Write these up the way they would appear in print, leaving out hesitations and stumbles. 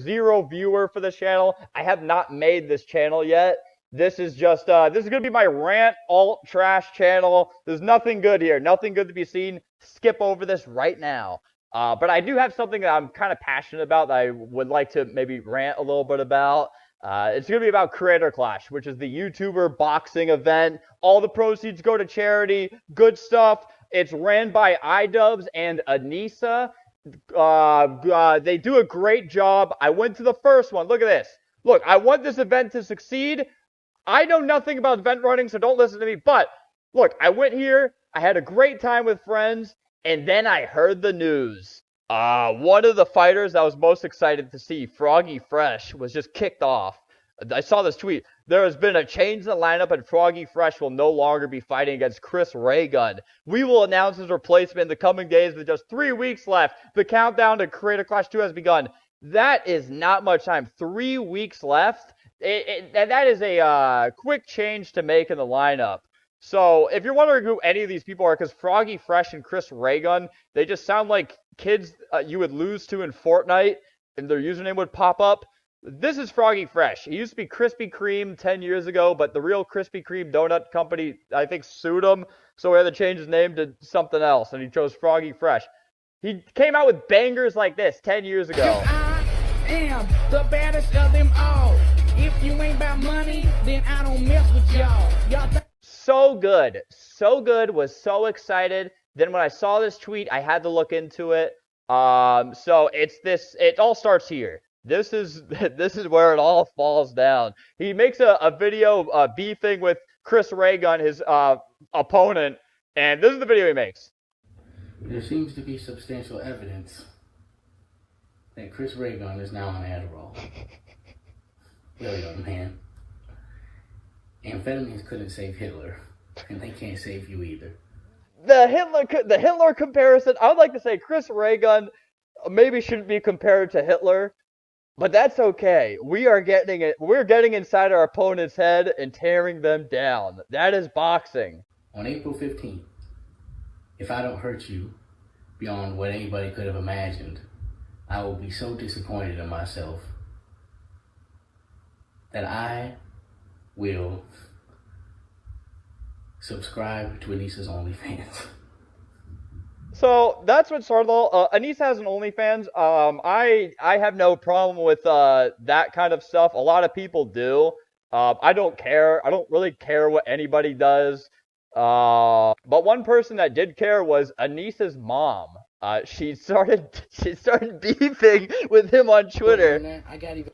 Zero viewer for this channel. I have not made this channel yet. This is just, this is going to be my rant alt trash channel. There's nothing good here. Nothing good to be seen. Skip over this right now. But I do have something that I'm kind of passionate about that I would like to maybe rant a little bit about. It's going to be about Creator Clash, which is the YouTuber boxing event. All the proceeds go to charity. Good stuff. It's ran by iDubbbz and Anissa. They do a great job. I went to the first one. Look at this. Look, I want this event to succeed. I know nothing about event running, so don't listen to me. But look, I went here. I had a great time with friends, and then I heard the news. One of the fighters I was most excited to see, Froggy Fresh, was just kicked off. I saw this tweet. There has been a change in the lineup, and Froggy Fresh will no longer be fighting against Chris Raygun. We will announce his replacement in the coming days with just 3 weeks left. The countdown to Creator Clash 2 has begun. That is not much time. 3 weeks left. That is a quick change to make in the lineup. So if you're wondering who any of these people are, because Froggy Fresh and Chris Raygun, they just sound like kids you would lose to in Fortnite, and their username would pop up. This is Froggy Fresh. He used to be Krispy Kreme 10 years ago, but the real Krispy Kreme donut company, I think, sued him, so he had to change his name to something else, and he chose Froggy Fresh. He came out with bangers like this 10 years ago. I am the baddest of them all. If you ain't about money, then I don't mess with y'all. So good. So good. Was so excited. Then when I saw this tweet, I had to look into it. So it all starts here. This is where it all falls down. He makes a video beefing with Chris Raygun, his opponent, and this is the video he makes. There seems to be substantial evidence that Chris Raygun is now on Adderall. Yo, young man. Amphetamines couldn't save Hitler, and they can't save you either. The Hitler comparison, I would like to say Chris Raygun maybe shouldn't be compared to Hitler. But that's okay. We're getting inside our opponent's head and tearing them down. That is boxing. On April 15th, if I don't hurt you beyond what anybody could have imagined, I will be so disappointed in myself that I will subscribe to Anissa's OnlyFans. So that's what started all. Anissa has an OnlyFans. I have no problem with that kind of stuff. A lot of people do. I don't care. I don't really care what anybody does. But one person that did care was Anissa's mom. She started beefing with him on Twitter.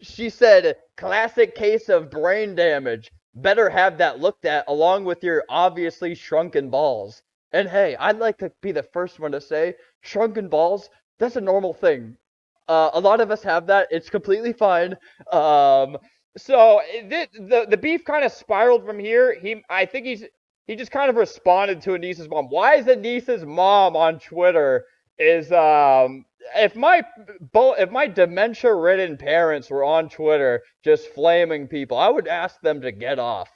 She said, "Classic case of brain damage. Better have that looked at along with your obviously shrunken balls." And hey, I'd like to be the first one to say, shrunken balls, that's a normal thing. A lot of us have that. It's completely fine. So the beef kind of spiraled from here. I think he just kind of responded to Anissa's mom. Why is Anissa's mom on Twitter? If my dementia-ridden parents were on Twitter just flaming people, I would ask them to get off.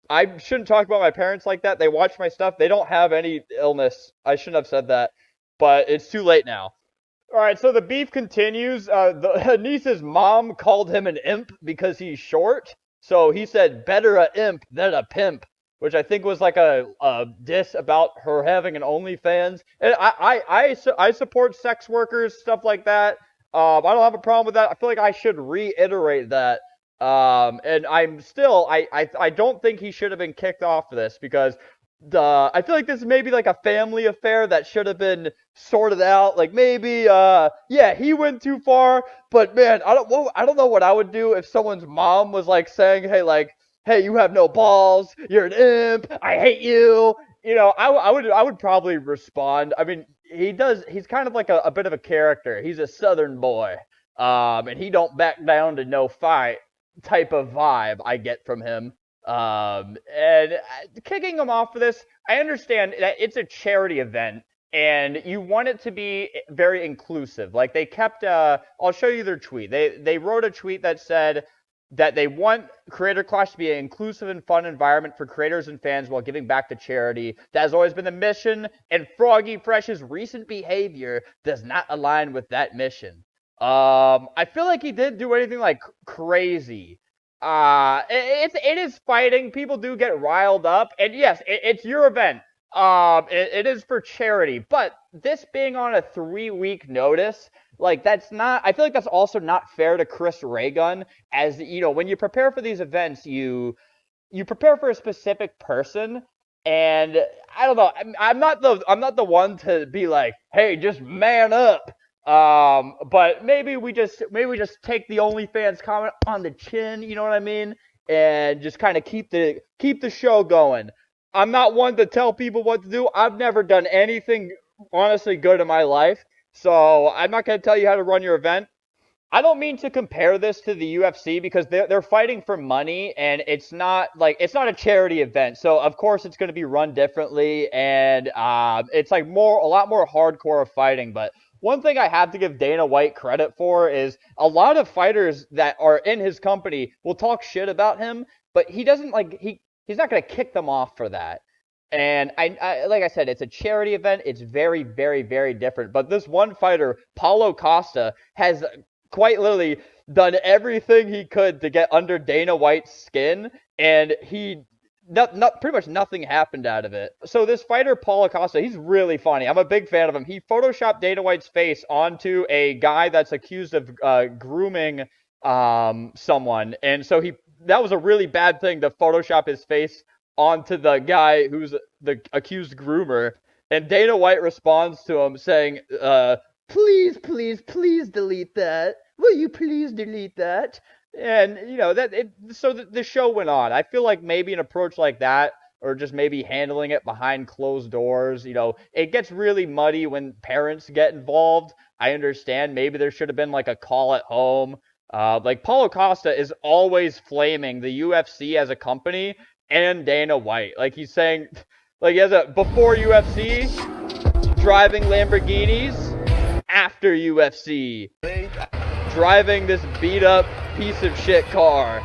I shouldn't talk about my parents like that. They watch my stuff. They don't have any illness. I shouldn't have said that, but it's too late now. All right, so the beef continues. Anissa's mom called him an imp because he's short. So he said, "Better a imp than a pimp," which I think was like a diss about her having an OnlyFans. And I support sex workers, stuff like that. I don't have a problem with that. I feel like I should reiterate that. And I don't think he should have been kicked off for this because I feel like this is maybe like a family affair that should have been sorted out. Like maybe, yeah, he went too far, but man, I don't know what I would do if someone's mom was like saying, hey, you have no balls, you're an imp, I hate you. You know, I would probably respond. I mean, he's kind of like a bit of a character. He's a Southern boy, and he don't back down to no fight type of vibe I get from him. And kicking him off for this, I understand that it's a charity event and you want it to be very inclusive. Like they kept, I'll show you their tweet. They wrote a tweet that said that they want Creator Clash to be an inclusive and fun environment for creators and fans while giving back to charity. That has always been the mission, and Froggy Fresh's recent behavior does not align with that mission. I feel like he didn't do anything like crazy. It is fighting. People do get riled up, and yes, it's your event. It is for charity, but this being on a 3 week notice, like that's not. I feel like that's also not fair to Chris Raygun. As you know, when you prepare for these events, you prepare for a specific person, and I don't know. I'm not the one to be like, hey, just man up. But maybe we just take the OnlyFans comment on the chin. You know what I mean? And just kind of keep the show going. I'm not one to tell people what to do. I've never done anything honestly good in my life, so I'm not gonna tell you how to run your event. I don't mean to compare this to the UFC because they're fighting for money and it's not a charity event. So of course it's going to be run differently and it's like a lot more hardcore fighting. But one thing I have to give Dana White credit for is a lot of fighters that are in his company will talk shit about him, but he doesn't he's not going to kick them off for that. And like I said, it's a charity event. It's very, very, very different. But this one fighter, Paulo Costa, has quite literally done everything he could to get under Dana White's skin, and pretty much nothing happened out of it. So this fighter, Paulo Costa, he's really funny. I'm a big fan of him. He photoshopped Dana White's face onto a guy that's accused of grooming someone, and so that was a really bad thing to Photoshop his face onto the guy who's the accused groomer. And Dana White responds to him saying, please, please, please delete that. Will you please delete that? And you know so the show went on. I feel like maybe an approach like that, or just maybe handling it behind closed doors, it gets really muddy when parents get involved. I understand maybe there should have been like a call at home. Like Paulo Costa is always flaming the UFC as a company and Dana White. Like he's saying, like he has a before UFC driving Lamborghinis, after UFC driving this beat up piece of shit car.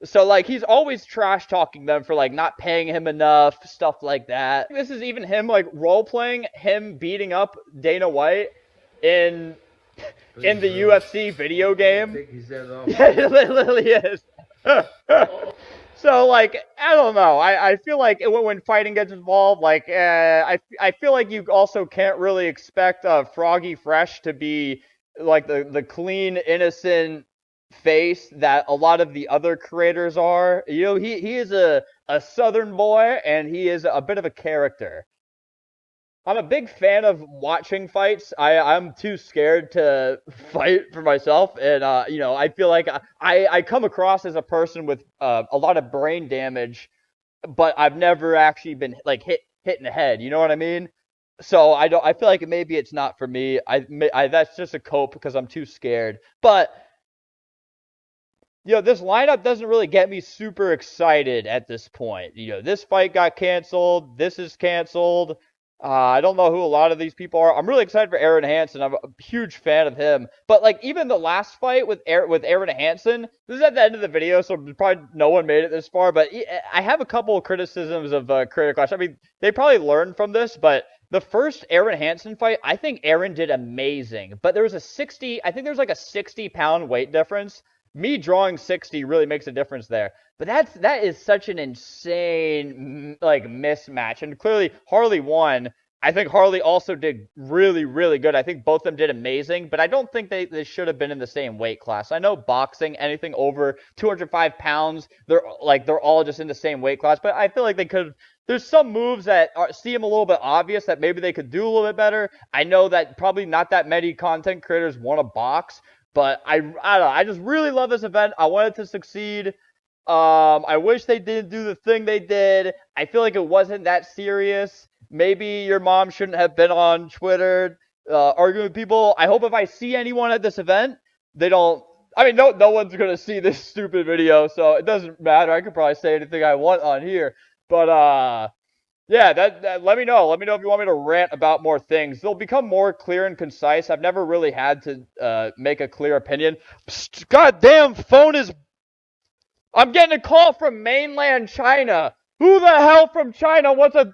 So like he's always trash talking them for like not paying him enough, stuff like that. This is even him like role playing him beating up Dana White in the UFC video game. It literally is. So, like, I don't know. I feel like when fighting gets involved, like, I feel like you also can't really expect Froggy Fresh to be, like, the clean, innocent face that a lot of the other creators are. He is a Southern boy, and he is a bit of a character. I'm a big fan of watching fights. I'm too scared to fight for myself, and I feel like I come across as a person with a lot of brain damage, but I've never actually been like hit in the head. You know what I mean? So I don't. I feel like maybe it's not for me. That's just a cope because I'm too scared. But this lineup doesn't really get me super excited at this point. This fight got canceled. This is canceled. I don't know who a lot of these people are. I'm really excited for Aaron Hansen. I'm a huge fan of him. But like even the last fight with Aaron Hansen, this is at the end of the video, so probably no one made it this far. But I have a couple of criticisms of Creator Clash. I mean, they probably learned from this, but the first Aaron Hansen fight, I think Aaron did amazing. But there was I think there's like a 60-pound weight difference. Me drawing 60 really makes a difference there. But that is such an insane like mismatch. And clearly Harley won. I think Harley also did really, really good. I think both of them did amazing, but I don't think they should have been in the same weight class. I know boxing, anything over 205 pounds, they're all just in the same weight class, but I feel like they could. There's some moves that seem a little bit obvious that maybe they could do a little bit better. I know that probably not that many content creators want to box, but I don't know. I just really love this event. I want it to succeed. I wish they didn't do the thing they did. I feel like it wasn't that serious. Maybe your mom shouldn't have been on Twitter arguing with people. I hope if I see anyone at this event, they don't. I mean, no one's gonna see this stupid video, so it doesn't matter. I could probably say anything I want on here. But yeah, that let me know. Let me know if you want me to rant about more things. They'll become more clear and concise. I've never really had to make a clear opinion. Psst, goddamn phone is. I'm getting a call from mainland China. Who the hell from China wants to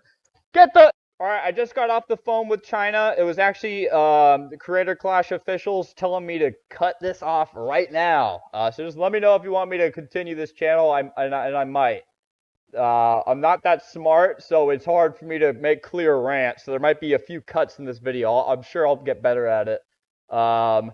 get the All right, I just got off the phone with China. It was actually the Creator Clash officials telling me to cut this off right now. So just let me know if you want me to continue this channel. I might. I'm not that smart, so it's hard for me to make clear rants. So there might be a few cuts in this video. I'm sure I'll get better at it. Um,